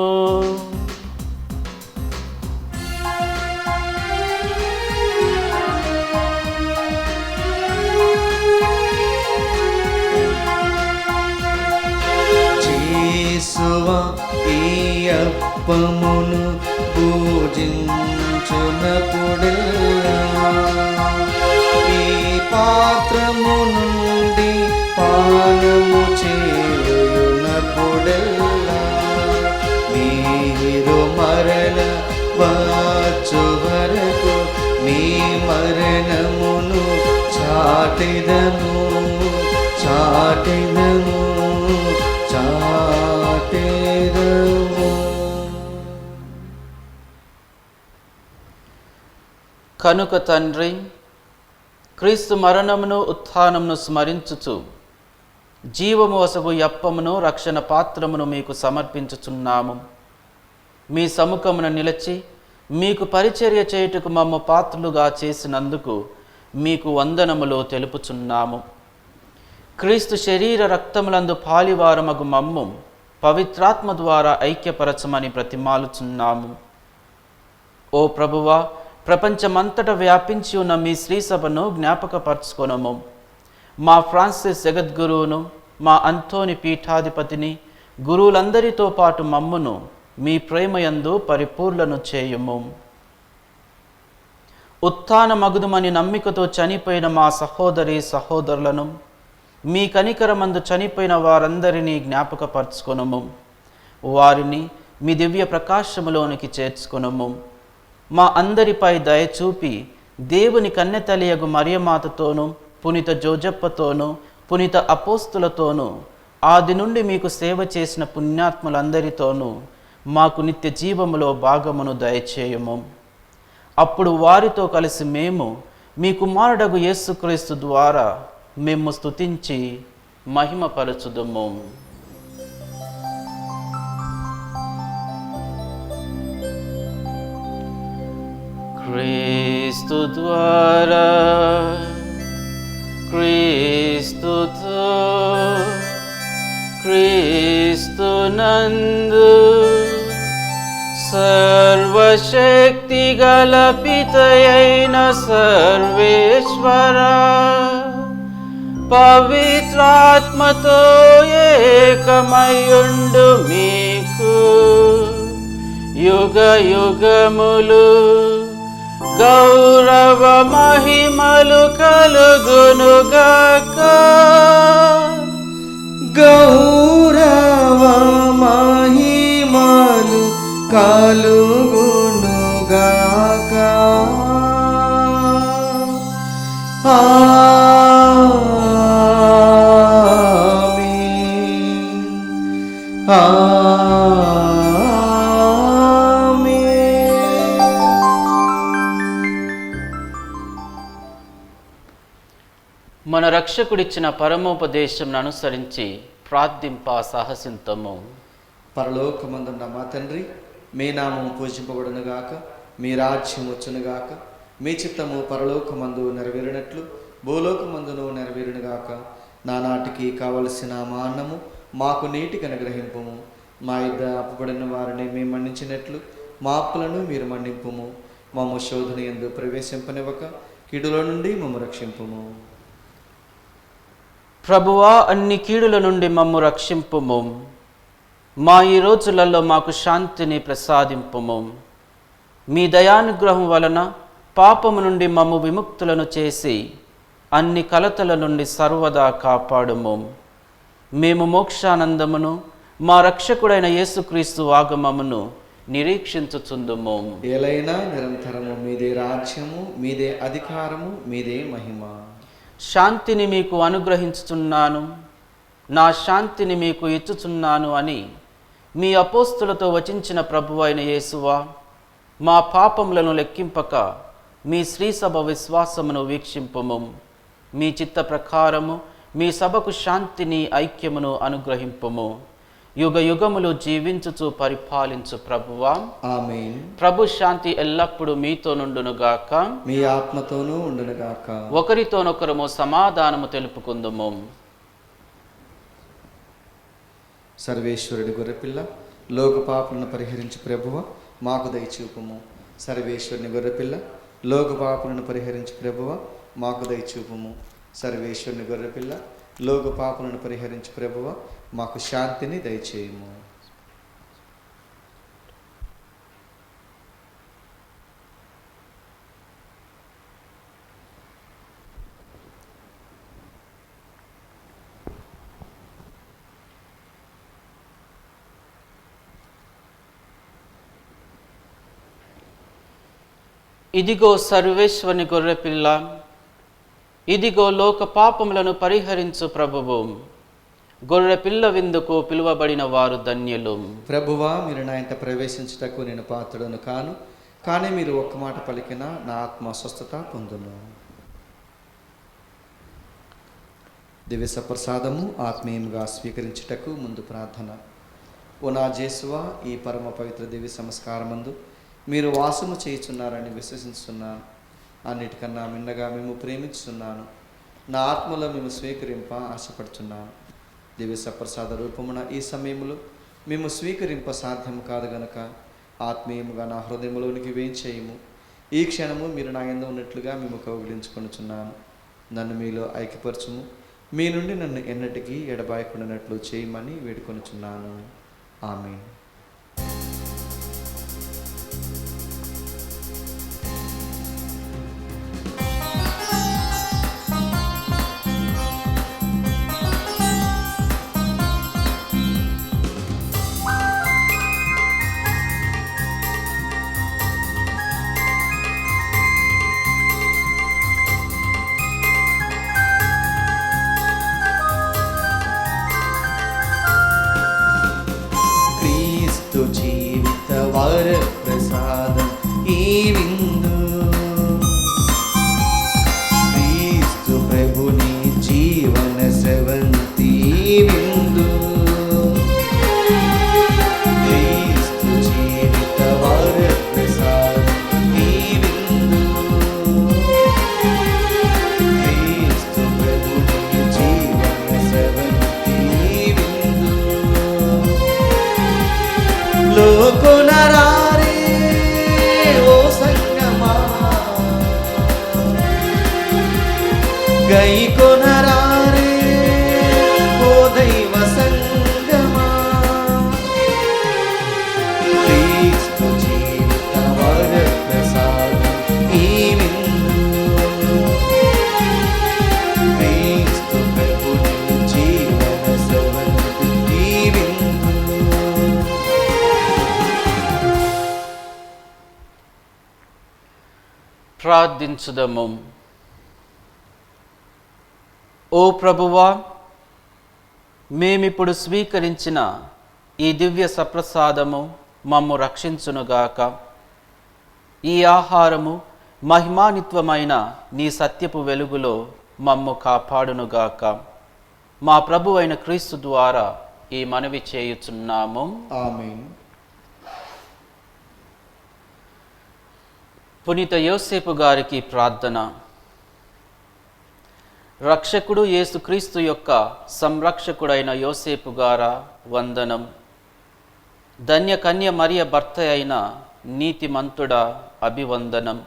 S1: యేసువా ఈ అప్పమును పూజించునప్పుడెల్లా ఈ పాత్రము నుండి పానము చేయునప్పుడెల్లా మీరు మరల వచ్చు వరకు మీ మరణమును చాటెదను చాటెదను చాటెదను.
S2: కనుక తండ్రి, క్రీస్తు మరణమును ఉత్థానమును స్మరించుచు జీవము వసగు యప్పమును రక్షణ పాత్రమును మీకు సమర్పించుచున్నాము. మీ సముఖమున నిలిచి మీకు పరిచర్య చేయుటకు మమ్మ పాత్రులుగా చేసినందుకు మీకు వందనములు తెలుపుచున్నాము. క్రీస్తు శరీర రక్తములందు పాలివారమగు మమ్ము పవిత్రాత్మ ద్వారా ఐక్యపరచమని ప్రతిమాలుచున్నాము. ఓ ప్రభువా, ప్రపంచమంతట వ్యాపించి ఉన్న మీ శ్రీసభను జ్ఞాపకపరచుకొనము. మా ఫ్రాన్సిస్ జగద్గురువును, మా అంతోని పీఠాధిపతిని, గురువులందరితో పాటు మమ్మును మీ ప్రేమయందు పరిపూర్ణను చేయుము. ఉత్థాన మగుదుమని నమ్మికతో చనిపోయిన మా సహోదరి సహోదరులను, మీ కనికరమందు చనిపోయిన వారందరినీ జ్ఞాపకపరచుకొనము. వారిని మీ దివ్య ప్రకాశములోనికి చేర్చుకొనము. మా అందరిపై దయచూపి దేవుని కన్నెతలియగు మరియమాతతోనూ, పునీత జోజప్పతోనూ, పునీత అపోస్తులతోనూ, ఆది నుండి మీకు సేవ చేసిన పుణ్యాత్ములందరితోనూ మాకు నిత్య జీవములో భాగమును దయచేయము. అప్పుడు వారితో కలిసి మేము మీ కుమారుడగు యేసుక్రీస్తు ద్వారా మేము స్తుతించి మహిమపరచుదుము. క్రీస్తు ద్వారా, క్రీస్తుతో, క్రీస్తునందు సర్వశక్తి గల పితయైన సర్వేశ్వర పవిత్రాత్మతో ఏకమయుండు మీకు యుగ యుగములు గౌరవ మహిమలు కలుగునుగాక.
S1: గౌరవ మహిమలు కలుగునుగాక.
S2: మన రక్షకుడిచ్చిన పరమోపదేశం అనుసరించి ప్రార్థింప సాహసింతము.
S1: పరలోకమందున్న మా తండ్రి, మీ నామము పూజింపబడునుగాక, మీ రాజ్యం వచ్చునుగాక, మీ చిత్తము పరలోకమందు నెరవేరినట్లు భూలోకమందును నెరవేరునుగాక. నానాటికి కావలసిన మా అన్నము మాకు నీటికి అనుగ్రహింపుము. మా యుద్ధ అప్పుబడిన వారిని మేము మన్నించినట్లు మా అప్పులను మీరు మన్నింపుము. మమ్ము శోధన యందు ప్రవేశింపనివ్వక కీడులో నుండి మమ్ము రక్షింపుము.
S2: ప్రభువా, అన్ని కీడుల నుండి మమ్ము రక్షింపుము. మా ఈ రోజులలో మాకు శాంతిని ప్రసాదింపుము. మీ దయానుగ్రహం వలన పాపము నుండి మమ్ము విముక్తులను చేసి అన్ని కలతల నుండి సర్వదా కాపాడుము. మేము మోక్షానందమును మా రక్షకుడైన యేసుక్రీస్తు ఆగమమును నిరీక్షించుచుందుము.
S1: ఏలైనా నిరంతరము మీదే రాజ్యము, మీదే అధికారము, మీదే మహిమ.
S2: శాంతిని మీకు అనుగ్రహించుచున్నాను, నా శాంతిని మీకు ఇచ్చుచున్నాను అని మీ అపోస్తులతో వచించిన ప్రభువైన యేసువా, మా పాపములను లెక్కింపక మీ శ్రీసభ విశ్వాసమును వీక్షింపుము. మీ చిత్త ప్రకారము మీ సభకు శాంతిని ఐక్యమును అనుగ్రహింపుము. యుగ యుగములు జీవించుచు పరిపాలించు ప్రభువా,
S1: ఆమేన్.
S2: ప్రభు శాంతి ఎల్లప్పుడూ మీతో నుండునుగాక,
S1: మీ ఆత్మతోనూ ఉండునుగాక.
S2: ఒకరితోనొకరము సమాధానము తెలుపుకుందుము.
S1: సర్వేశ్వరుడి గొర్రెపిల్ల, లోక పాపులను పరిహరించి ప్రభువ మాకు దయచూపుము. సర్వేశ్వరుని గొర్రెపిల్ల, లోక పాపులను పరిహరించి ప్రభువ మాకు దయచూపుము. సర్వేశ్వరుని గొర్రెపిల్ల, లోక పాపులను పరిహరించి ప్రభువ మాకు శాంతిని దయచేయము.
S2: ఇదిగో సర్వేశ్వరుని గొర్రెపిల్ల, ఇదిగో లోక పాపములను పరిహరించు ప్రభువు. గొర్రెపిల్ల విందుకు పిలువబడిన వారు ధన్యులు.
S1: ప్రభువా, మీరు నా ఇంట ప్రవేశించుటకు నేను పాత్రుడను కాను, కానీ మీరు ఒక్క మాట పలికినా నా ఆత్మ స్వస్థత పొందును. దివ్య సప్రసాదము ఆత్మీయంగా స్వీకరించుటకు ముందు ప్రార్థన. ఓ నా జేసువా, ఈ పరమ పవిత్ర దివ్య సంస్కారమందు మీరు వాసము చేయుచున్నారని విశ్వసిస్తున్నాను. అన్నిటికన్నా మిన్నగా మేము ప్రేమించుతున్నాను. నా ఆత్మలో మేము స్వీకరింప ఆశపడుచున్నాను. దివ్య సప్రసాద రూపమున ఈ సమయంలో మేము స్వీకరింప సాధ్యం కాదు గనక ఆత్మీయముగా నా హృదయంలోనికి వేయించేయము. ఈ క్షణము మీరు నా యందు ఉన్నట్లుగా మేము కౌగిలించుకొనుచున్నాను. నన్ను మీలో ఐక్యపరచుము. మీ నుండి నన్ను ఎన్నటికీ ఎడబాయకుండానట్లు చేయమని వేడుకొనుచున్నాను. ఆమేన్. జీవిత వర ప్రసాదం ఈ విందు, క్రీస్తు ప్రభుని జీవన స్రవంతి విందు. క్రీస్తు జీవిత వర ప్రసాదం ఈ విందు, క్రీస్తు ప్రభుని జీవన స్రవంతి విందు. లోకొనరారే ఓ సంగమా, గైకొనరారే ఓ దైవ సంగమా. క్రీస్తు జీవిత వర ప్రసాదం ఈ విందు, క్రీస్తు ప్రభుని జీవన స్రవంతి ఈ విందు.
S2: ప్రార్థించుదము. ఓ ప్రభువా, మేమిప్పుడు స్వీకరించిన ఈ దివ్య సప్రసాదము మమ్ము రక్షించునుగాక. ఈ ఆహారము మహిమానిత్వమైన నీ సత్యపు వెలుగులో మమ్ము కాపాడునుగాక. మా ప్రభు అయిన క్రీస్తు ద్వారా ఈ మనవి చేయుచున్నాము.
S1: ఆమేన్.
S2: పునీత యోసేపు గారికి ప్రార్థన. రక్షకుడు యేసుక్రీస్తు యొక్క సంరక్షకుడైన యోసేపు గారా వందనం. ధన్య కన్య మరియ భర్త అయిన నీతిమంతుడా అభివందనం.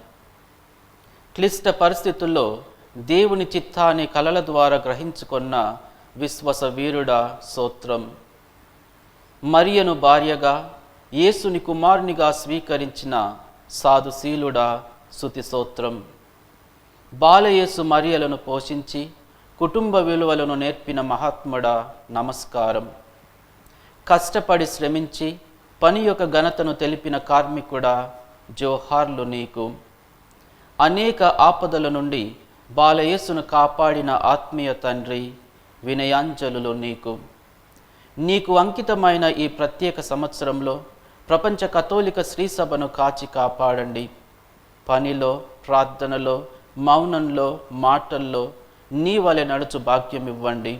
S2: క్లిష్ట పరిస్థితుల్లో దేవుని చిత్తాన్ని కలల ద్వారా గ్రహించుకున్న విశ్వాస వీరుడా స్తోత్రం. మరియను భార్యగా యేసుని కుమారునిగా స్వీకరించిన సాధుశీలుడా స్తుతి స్తోత్రం. బాలయేసు మరియలను పోషించి కుటుంబ విలువలను నేర్పిన మహాత్ముడా నమస్కారం. కష్టపడి శ్రమించి పని యొక్క ఘనతను తెలిపిన కార్మికుడా జోహార్లు నీకు. అనేక ఆపదల నుండి బాలయేసును కాపాడిన ఆత్మీయ తండ్రి వినయాంజలులు నీకు. నీకు అంకితమైన ఈ ప్రత్యేక సంవత్సరంలో ప్రపంచ కథోలిక శ్రీ సభను కాచి కాపాడండి. పనిలో, ప్రార్థనలో, మౌనంలో, మాటల్లో నీ వలె నడుచు భాగ్యం ఇవ్వండి.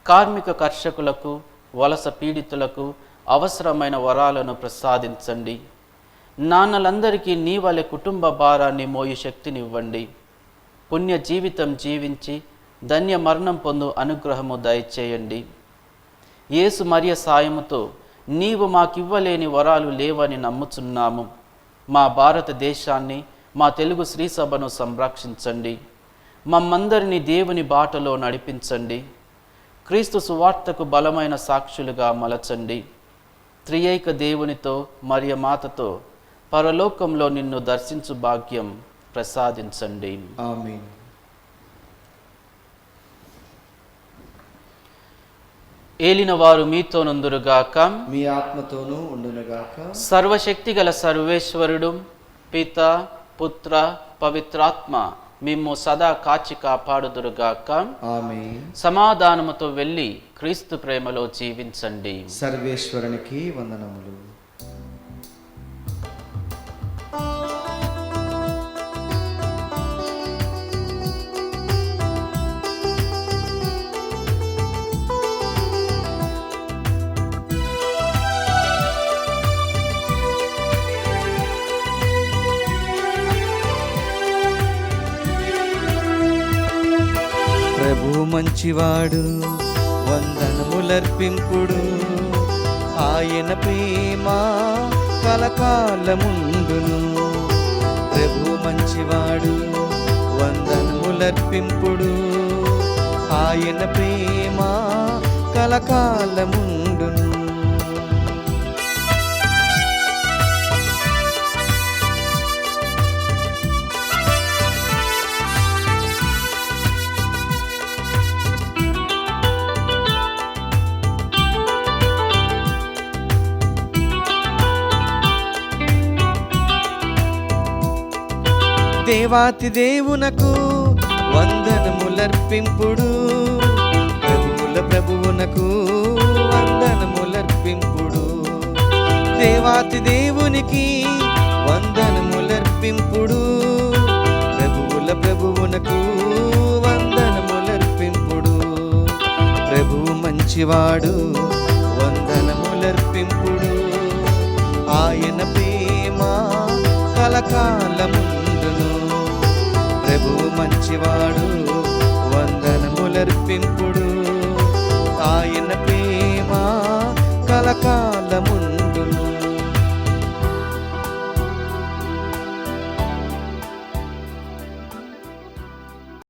S2: కార్మిక కర్షకులకు, వలస పీడితులకు అవసరమైన వరాలను ప్రసాదించండి. నాన్నలందరికీ నీ వలె కుటుంబ భారాన్ని మోయు శక్తినివ్వండి. పుణ్య జీవితం జీవించి ధన్య మరణం పొందు అనుగ్రహము దయచేయండి. యేసు మరియ సాయముతో నీవు మాకివ్వలేని వరాలు లేవని నమ్ముచున్నాము. మా భారతదేశాన్ని, మా తెలుగు శ్రీ సభను సంరక్షించండి. మమ్మందరినీ దేవుని బాటలో నడిపించండి. క్రీస్తు సువార్తకు బలమైన సాక్షులుగా మలచండి. త్రియేక దేవునితో మరియ మాతతో పరలోకంలో నిన్ను దర్శించు భాగ్యం ప్రసాదించండి.
S1: ఆమేన్.
S2: ఏలిన వారు మీతో నుందురుగాక.
S1: మీ ఆత్మతోనూ ఉండునుగాక.
S2: సర్వశక్తి గల సర్వేశ్వరుడు పిత, పుత్ర, పవిత్రాత్మ మిమ్ము సదా కాచి కాపాడుదురుగాక.
S1: ఆమేన్.
S2: సమాధానముతో వెళ్ళి క్రీస్తు ప్రేమలో జీవించండి.
S1: సర్వేశ్వరునికి వందనములు. ప్రభు మంచివాడు, వందనములర్పింపుడు. ఆయన ప్రేమ కలకాలముండును. ప్రభు మంచివాడు, వందనములర్పింపుడు. ఆయన ప్రేమ కలకాలముండును. దేవాతి దేవునకు వందనములర్పింపుడు. ప్రభువుల ప్రభువునకు వందనములర్పింపుడు. దేవాతి దేవునికి వందనములర్పింపుడు. ప్రభువుల ప్రభువునకు వందనములర్పింపుడు. ప్రభువు మంచివాడు, వందనములర్పింపుడు. ఆయన ప్రేమ కలకాల